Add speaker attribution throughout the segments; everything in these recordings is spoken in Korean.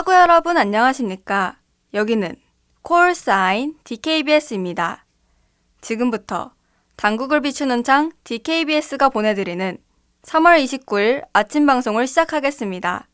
Speaker 1: 친구 여러분 안녕하십니까? 여기는 콜사인 DKBS입니다. 지금부터 단국을 비추는 창 DKBS가 보내드리는 3월 29일 아침 방송을 시작하겠습니다.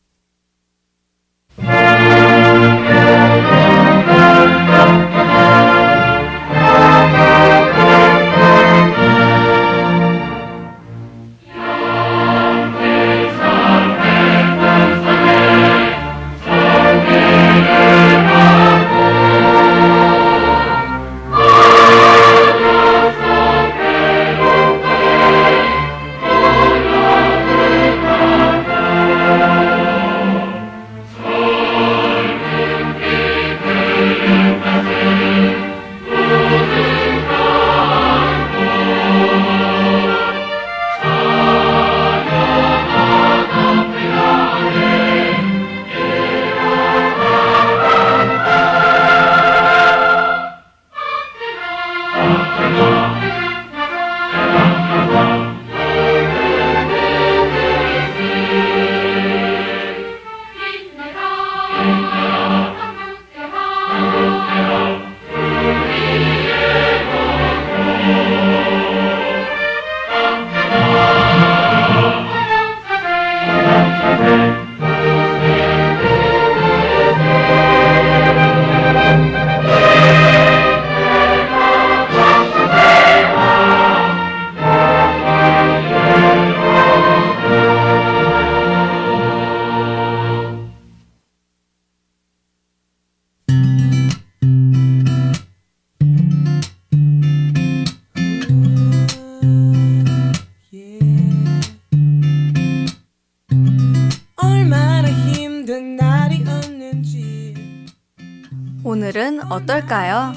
Speaker 1: 오늘은 어떨까요?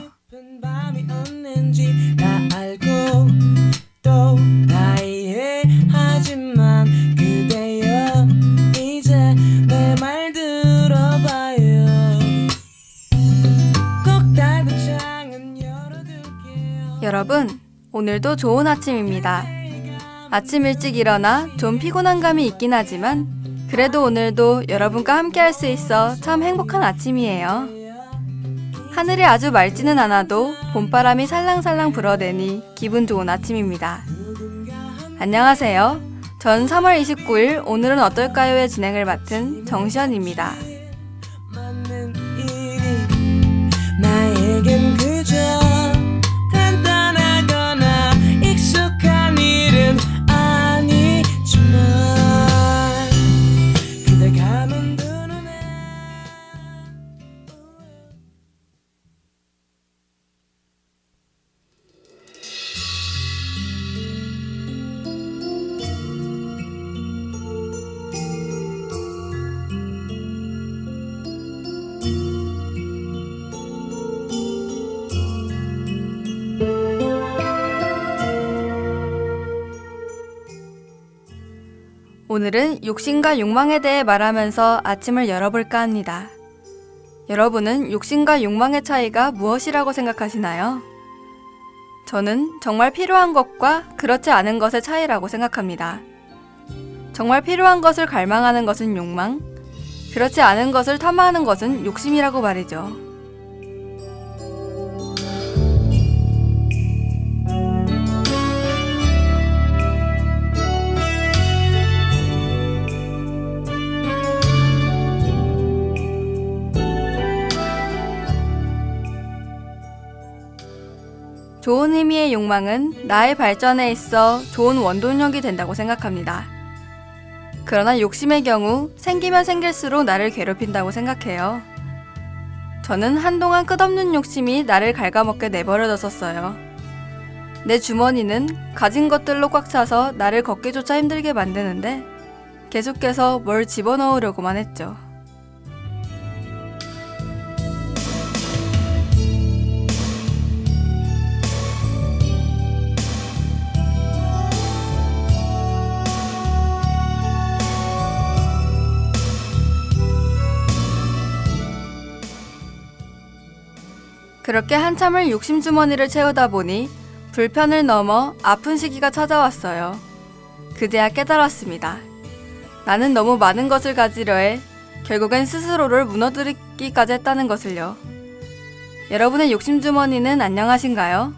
Speaker 1: 여러분, 오늘도 좋은 아침입니다. 아침 일찍 일어나 좀 피곤한 감이 있긴 하지만 그래도 오늘도 여러분과 함께 할 수 있어 참 행복한 아침이에요. 하늘이 아주 맑지는 않아도 봄바람이 살랑살랑 불어대니 기분 좋은 아침입니다. 안녕하세요. 전 3월 29일 오늘은 어떨까요의 진행을 맡은 정시현입니다.
Speaker 2: 나에겐 그저 간단하거나 익숙한 일은 아니지만 그대 가면 두 눈에
Speaker 1: 오늘은 욕심과 욕망에 대해 말하면서 아침을 열어볼까 합니다. 여러분은 욕심과 욕망의 차이가 무엇이라고 생각하시나요? 저는 정말 필요한 것과 그렇지 않은 것의 차이라고 생각합니다. 정말 필요한 것을 갈망하는 것은 욕망, 그렇지 않은 것을 탐하는 것은 욕심이라고 말이죠. 좋은 의미의 욕망은 나의 발전에 있어 좋은 원동력이 된다고 생각합니다. 그러나 욕심의 경우 생기면 생길수록 나를 괴롭힌다고 생각해요. 저는 한동안 끝없는 욕심이 나를 갉아먹게 내버려뒀었어요. 내 주머니는 가진 것들로 꽉 차서 나를 걷기조차 힘들게 만드는데 계속해서 뭘 집어넣으려고만 했죠. 그렇게 한참을 욕심주머니를 채우다 보니 불편을 넘어 아픈 시기가 찾아왔어요. 그제야 깨달았습니다. 나는 너무 많은 것을 가지려 해 결국엔 스스로를 무너뜨리기까지 했다는 것을요. 여러분의 욕심주머니는 안녕하신가요?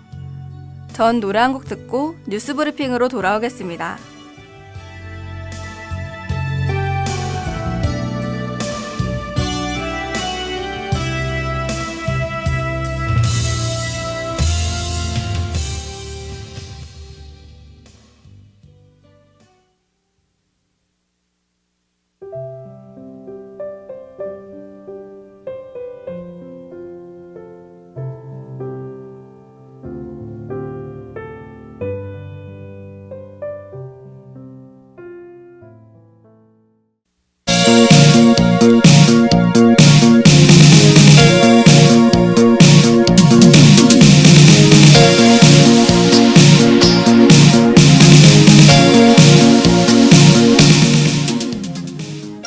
Speaker 1: 전 노래 한 곡 듣고 뉴스 브리핑으로 돌아오겠습니다.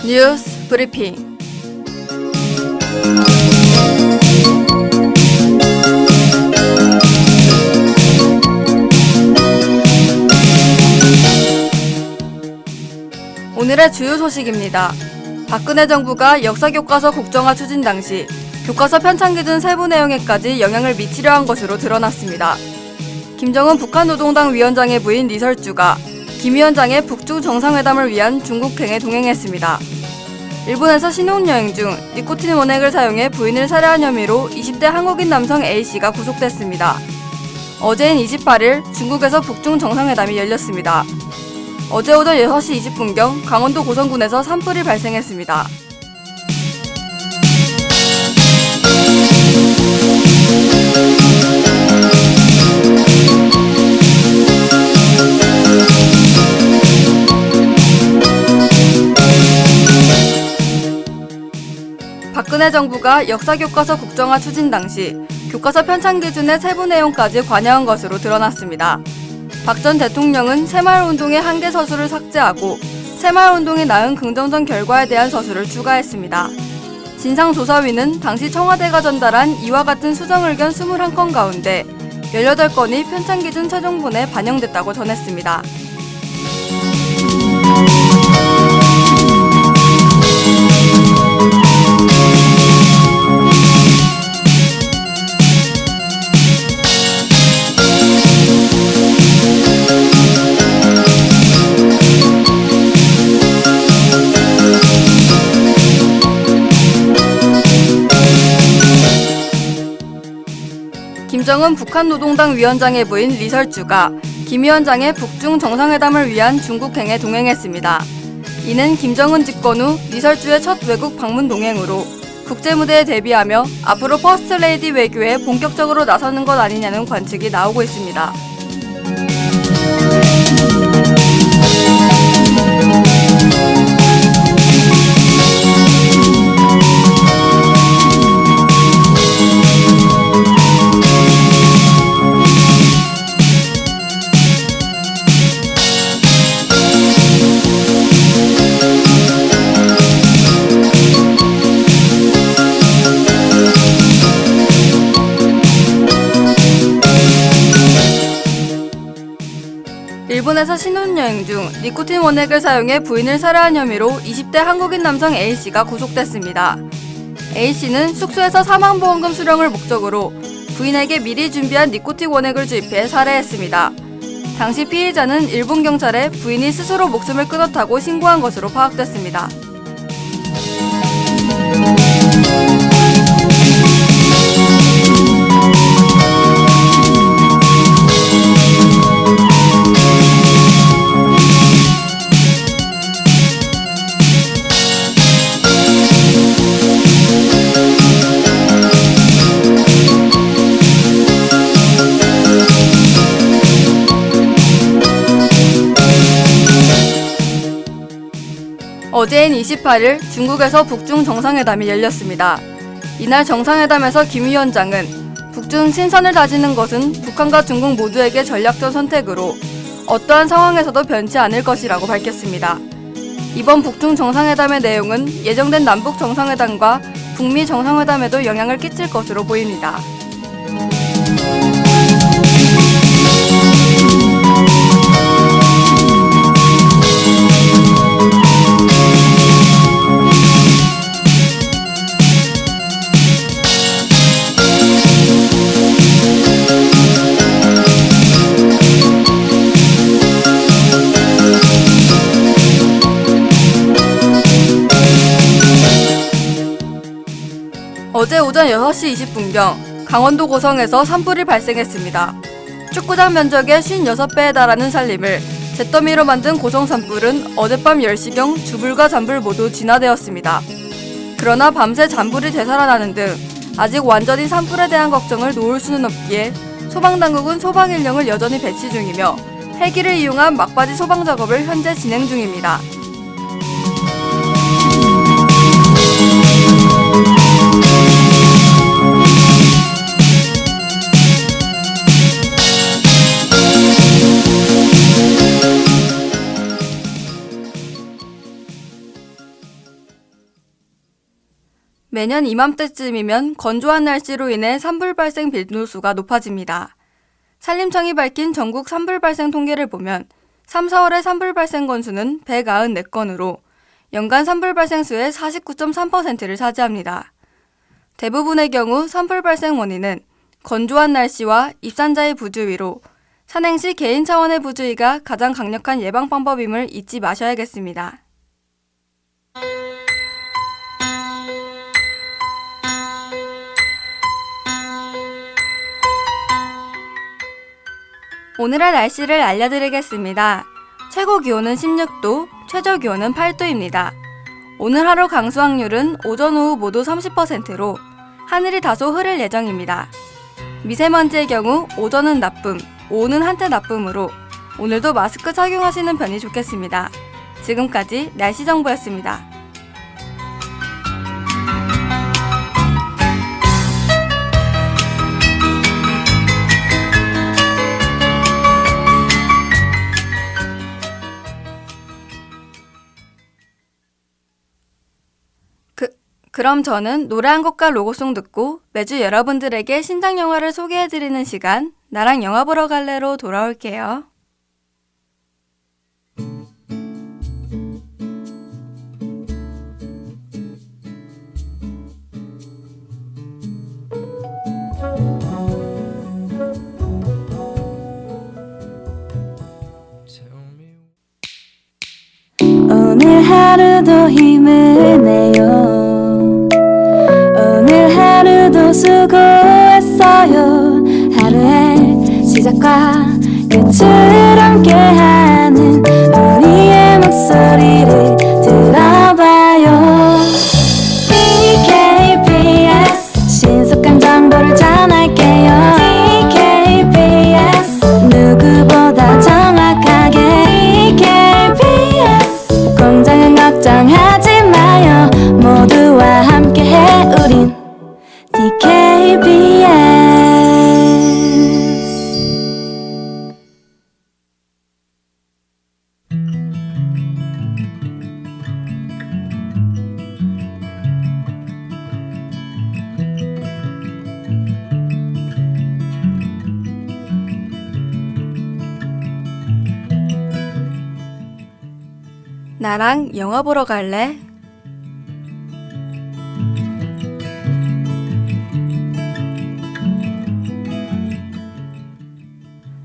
Speaker 1: 뉴스 브리핑. 오늘의 주요 소식입니다. 박근혜 정부가 역사교과서 국정화 추진 당시 교과서 편찬 기준 세부 내용에까지 영향을 미치려 한 것으로 드러났습니다. 김정은 북한 노동당 위원장의 부인 리설주가 김 위원장의 북중 정상회담을 위한 중국행에 동행했습니다. 일본에서 신혼여행 중 니코틴 원액을 사용해 부인을 살해한 혐의로 20대 한국인 남성 A씨가 구속됐습니다. 어제인 28일 중국에서 북중 정상회담이 열렸습니다. 어제 오전 6시 20분경 강원도 고성군에서 산불이 발생했습니다. 박근혜 정부가 역사교과서 국정화 추진 당시 교과서 편찬 기준의 세부 내용까지 관여한 것으로 드러났습니다. 박 전 대통령은 새마을운동의 한계 서술을 삭제하고 새마을운동이 낳은 긍정적 결과에 대한 서술을 추가했습니다. 진상조사위는 당시 청와대가 전달한 이와 같은 수정 의견 21건 가운데 18건이 편찬 기준 최종본에 반영됐다고 전했습니다. 김정은 북한 노동당 위원장의 부인 리설주가 김 위원장의 북중 정상회담을 위한 중국행에 동행했습니다. 이는 김정은 집권 후 리설주의 첫 외국 방문 동행으로 국제무대에 대비하며 앞으로 퍼스트레이디 외교에 본격적으로 나서는 것 아니냐는 관측이 나오고 있습니다. 일본에서 신혼여행 중 니코틴 원액을 사용해 부인을 살해한 혐의로 20대 한국인 남성 A씨가 구속됐습니다. A씨는 숙소에서 사망보험금 수령을 목적으로 부인에게 미리 준비한 니코틴 원액을 주입해 살해했습니다. 당시 피의자는 일본 경찰에 부인이 스스로 목숨을 끊었다고 신고한 것으로 파악됐습니다. 어제인 28일 중국에서 북중 정상회담이 열렸습니다. 이날 정상회담에서 김 위원장은 북중 친선을 다지는 것은 북한과 중국 모두에게 전략적 선택으로 어떠한 상황에서도 변치 않을 것이라고 밝혔습니다. 이번 북중 정상회담의 내용은 예정된 남북 정상회담과 북미 정상회담에도 영향을 끼칠 것으로 보입니다. 오전 6시 20분경 강원도 고성에서 산불이 발생했습니다. 축구장 면적의 56배에 달하는 산림을 잿더미로 만든 고성 산불은 어젯밤 10시경 주불과 잔불 모두 진화되었습니다. 그러나 밤새 잔불이 되살아나는 등 아직 완전히 산불에 대한 걱정을 놓을 수는 없기에 소방당국은 소방인력을 여전히 배치 중이며 헬기를 이용한 막바지 소방 작업을 현재 진행 중입니다. 매년 이맘때쯤이면 건조한 날씨로 인해 산불 발생 빈도수가 높아집니다. 산림청이 밝힌 전국 산불 발생 통계를 보면 3, 4월의 산불 발생 건수는 194건으로 연간 산불 발생 수의 49.3%를 차지합니다. 대부분의 경우 산불 발생 원인은 건조한 날씨와 입산자의 부주의로 산행 시 개인 차원의 부주의가 가장 강력한 예방 방법임을 잊지 마셔야겠습니다. 오늘의 날씨를 알려드리겠습니다. 최고 기온은 16도, 최저 기온은 8도입니다. 오늘 하루 강수 확률은 오전 오후 모두 30%로 하늘이 다소 흐릴 예정입니다. 미세먼지의 경우 오전은 나쁨, 오후는 한때 나쁨으로 오늘도 마스크 착용하시는 편이 좋겠습니다. 지금까지 날씨 정보였습니다. 그럼 저는 노래 한 곡과 로고송 듣고 매주 여러분들에게 신작 영화를 소개해드리는 시간, 나랑 영화 보러 갈래로 돌아올게요.
Speaker 3: 오늘 하루도 힘을 내요. 오늘 하루도 수고했어요. 하루의 시작과 끝을 함께하는 우리의 목소리를 들어봐요. DKBS 신속한 정보를 전할게요. DKBS 누구보다 정확하게 DKBS 공장은 걱정하지 마요. 모두와 함께해 우린 DKBS.
Speaker 1: 나랑 영화 보러 갈래?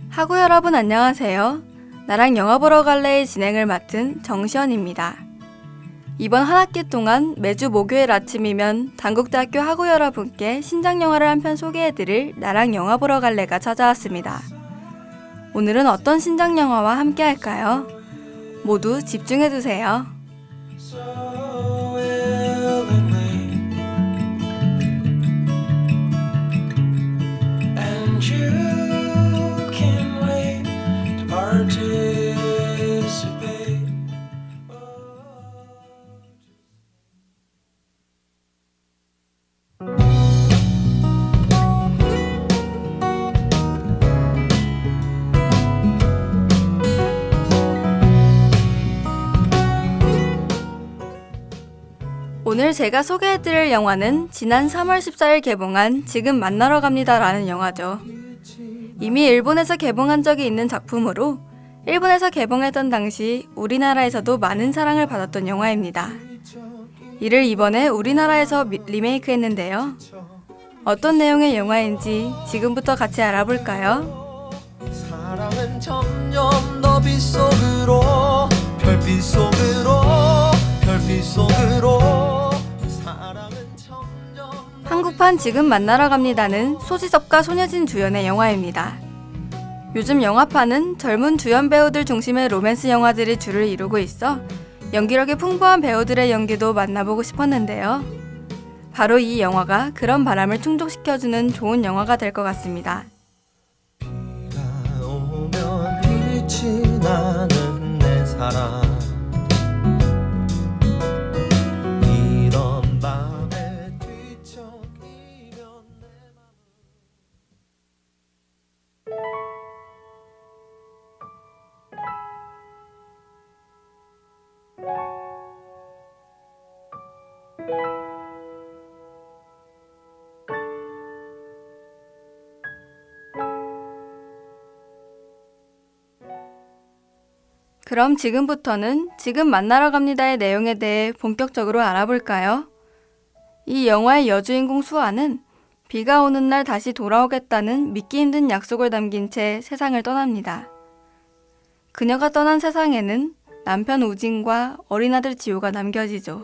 Speaker 1: 하구 여러분 안녕하세요. 나랑 영화 보러 갈래의 진행을 맡은 정시연입니다. 이번 한 학기 동안 매주 목요일 아침이면 단국대학교 하구 여러분께 신작 영화를 한 편 소개해드릴 나랑 영화 보러 갈래가 찾아왔습니다. 오늘은 어떤 신작 영화와 함께 할까요? 모두 집중해주세요.
Speaker 2: so willingly, and you can wait to participate.
Speaker 1: 오늘 제가 소개해드릴 영화는 지난 3월 14일 개봉한 지금 만나러 갑니다 라는 영화죠. 이미 일본에서 개봉한 적이 있는 작품으로 일본에서 개봉했던 당시 우리나라에서도 많은 사랑을 받았던 영화입니다. 이를 이번에 우리나라에서 리메이크했는데요. 어떤 내용의 영화인지 지금부터 같이 알아볼까요?
Speaker 2: 사랑은 점점 더 빛속으로 별빛 속으로 별빛 속으로 사랑은 점점
Speaker 1: 한국 한국판 지금 만나러 갑니다는 소지섭과 손예진 주연의 영화입니다. 요즘 영화판은 젊은 주연 배우들 중심의 로맨스 영화들이 주를 이루고 있어 연기력이 풍부한 배우들의 연기도 만나보고 싶었는데요. 바로 이 영화가 그런 바람을 충족시켜주는 좋은 영화가 될 것 같습니다.
Speaker 2: 비가 오면 빛이 나는 내 사랑 이런 밤에 뒤척이면 내
Speaker 1: 그럼 지금부터는 지금 만나러 갑니다의 내용에 대해 본격적으로 알아볼까요? 이 영화의 여주인공 수아는 비가 오는 날 다시 돌아오겠다는 믿기 힘든 약속을 담긴 채 세상을 떠납니다. 그녀가 떠난 세상에는 남편 우진과 어린 아들 지호가 남겨지죠.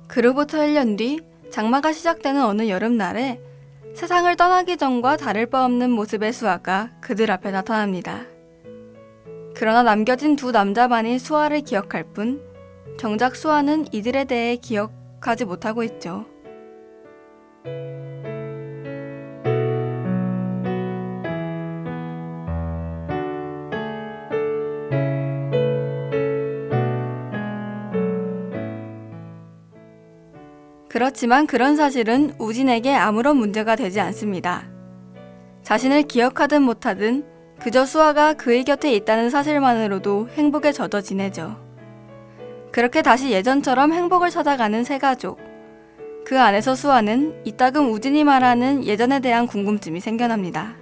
Speaker 1: 그로부터 1년 뒤 장마가 시작되는 어느 여름날에 세상을 떠나기 전과 다를 바 없는 모습의 수아가 그들 앞에 나타납니다. 그러나 남겨진 두 남자만이 수아를 기억할 뿐 정작 수아는 이들에 대해 기억하지 못하고 있죠. 그렇지만 그런 사실은 우진에게 아무런 문제가 되지 않습니다. 자신을 기억하든 못하든 그저 수아가 그의 곁에 있다는 사실만으로도 행복에 젖어 지내죠. 그렇게 다시 예전처럼 행복을 찾아가는 세 가족. 그 안에서 수아는 이따금 우진이 말하는 예전에 대한 궁금증이 생겨납니다.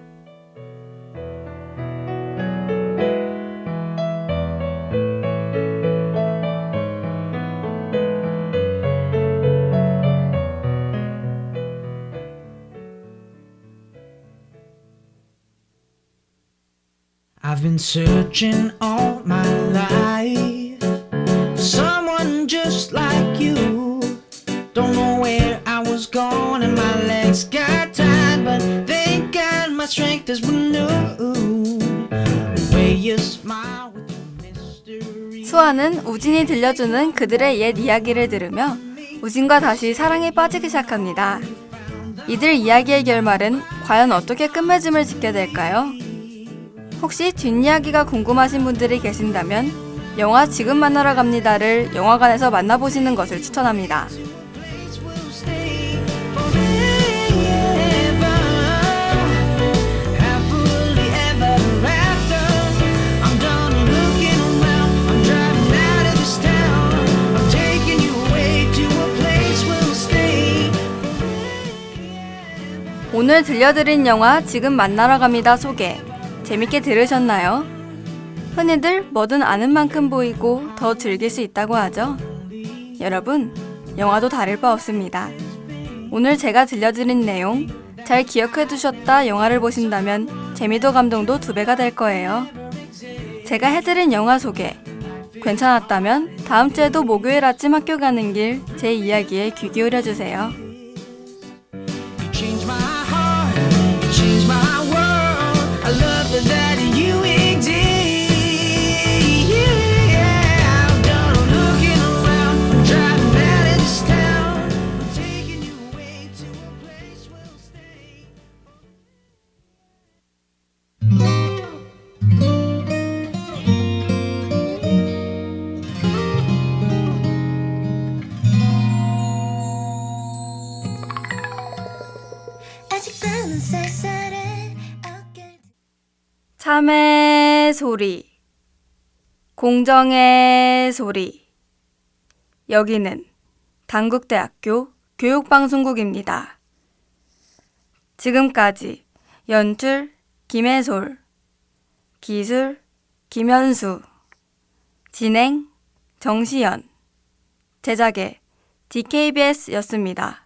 Speaker 4: I've been searching all my life for someone just like you. Don't know where I was going and my legs got tired, but thank God my strength is renewed. The way you smile with your mystery.
Speaker 1: 수아는 우진이 들려주는 그들의 옛 이야기를 들으며 우진과 다시 사랑에 빠지기 시작합니다. 이들 이야기의 결말은 과연 어떻게 끝맺음을 짓게 될까요? 혹시 뒷이야기가 궁금하신 분들이 계신다면 영화 지금 만나러 갑니다를 영화관에서 만나보시는 것을 추천합니다.
Speaker 4: Will stay forever, happily ever after. I'm done looking around. I'm driving out of this town. I'm taking you away to a place we'll stay.
Speaker 1: 오늘 들려드린 영화 지금 만나러 갑니다 소개 재밌게 들으셨나요? 흔히들 뭐든 아는 만큼 보이고 더 즐길 수 있다고 하죠? 여러분, 영화도 다를 바 없습니다. 오늘 제가 들려드린 내용 잘 기억해 두셨다 영화를 보신다면 재미도 감동도 2배가 될 거예요. 제가 해드린 영화 소개 괜찮았다면 다음 주에도 목요일 아침 학교 가는 길 제 이야기에 귀 기울여 주세요.
Speaker 4: Change my heart, change my world. I love that you exist. Yeah, I'm done looking around. I'm driving out of this town. I'm taking you away to a place we'll stay.
Speaker 3: 아직 나는 쌀쌀해 어깨
Speaker 1: 참의 소리, 공정의 소리. 여기는 단국대학교 교육방송국입니다. 지금까지 연출 김혜솔, 기술 김현수, 진행 정시연, 제작의 DKBS였습니다.